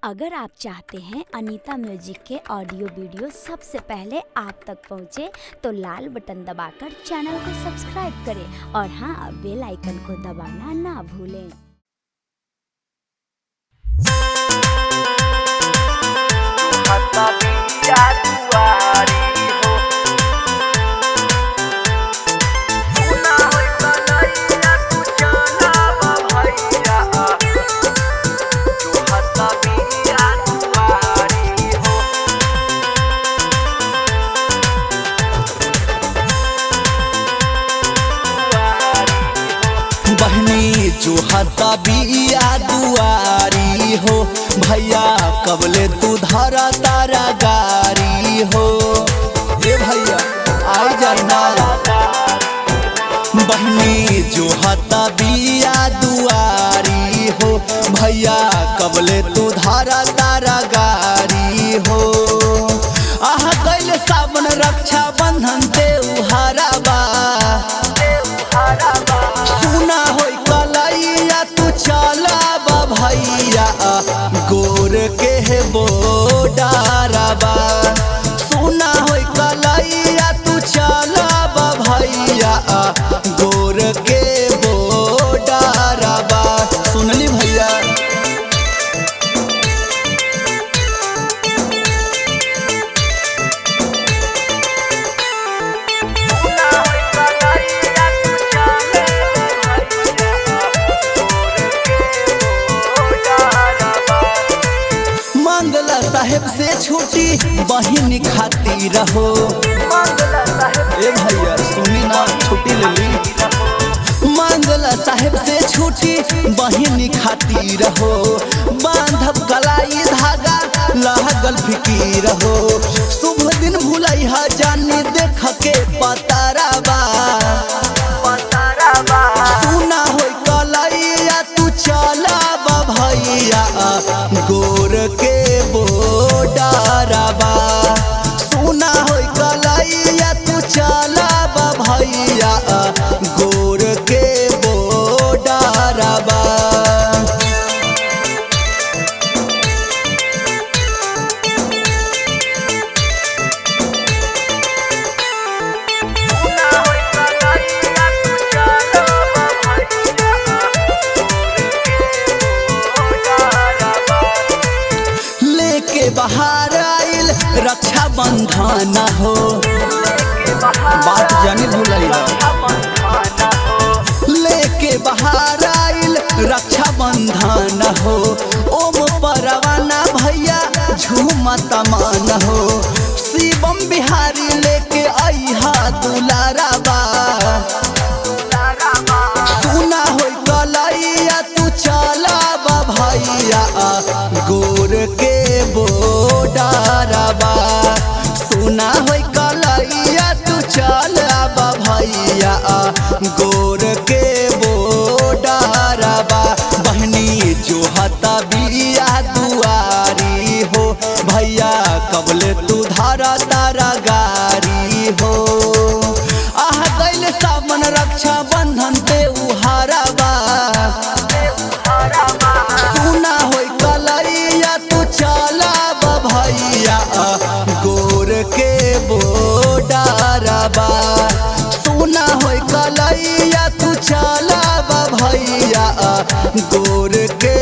अगर आप चाहते हैं अनीता म्यूजिक के ऑडियो वीडियो सबसे पहले आप तक पहुंचे तो लाल बटन दबाकर चैनल को सब्सक्राइब करें और हाँ, बेल आइकन को दबाना ना भूलें। बहनी जो हता बिया दुआरी हो, भैया कबले तू धरा तारा गारी हो। ए भैया आई जाना बहनी जो हता बिया दुआरी हो, भैया कबले तू धरा तारा गारी हो। आह कैल सावन रक्षा बंधन त्योहारा बा, सुना होई कलैया तू चला बा भैया गोर के है बोडारबा। सुना होई कलैया तू चला बा भैया गोर के बोडारबा। सुनली भैया मंगला साहेब से छुट्टी बहिन खातिर हो। ए भैया सुनी ना छुट्टी ले ली। मंगला साहेब से छुट्टी बहिन खातिर हो, बांधब कलाई धागा लागल फिकीर हो। शुभ दिन भुलाई हा जानी देख के पताराबा। सुना होई कलैया तू चला बा भैया गोर के बोडारबा। सुना होई कलैया तू चला बा भैया गोर के बोडारबा। लेके बाहर आइल रक्षा बंधन हो, बात जानी भूलैया। लेके बाहर आइल रक्षा बंधन हो, ओम परवाना भैया झूमत मन हो। शिवम बिहारी लेके आइहा दुलाराबा। सुना होई कलैया तू चला बा भैया गोर के बोडारबा। सुना होई कलैया तू चला बा भैया गोर के बोडारबा। बहनी जो हता बिया दुआरी हो, भैया कबले तू धरा तारा गारी हो। आह कैल सावन रक्षा बंधन त्योहारबा। सुना होई कलैया तू चला बा भैया गोर के बोडारबा। सुना होई कलैया तू चला बा भैया गोर के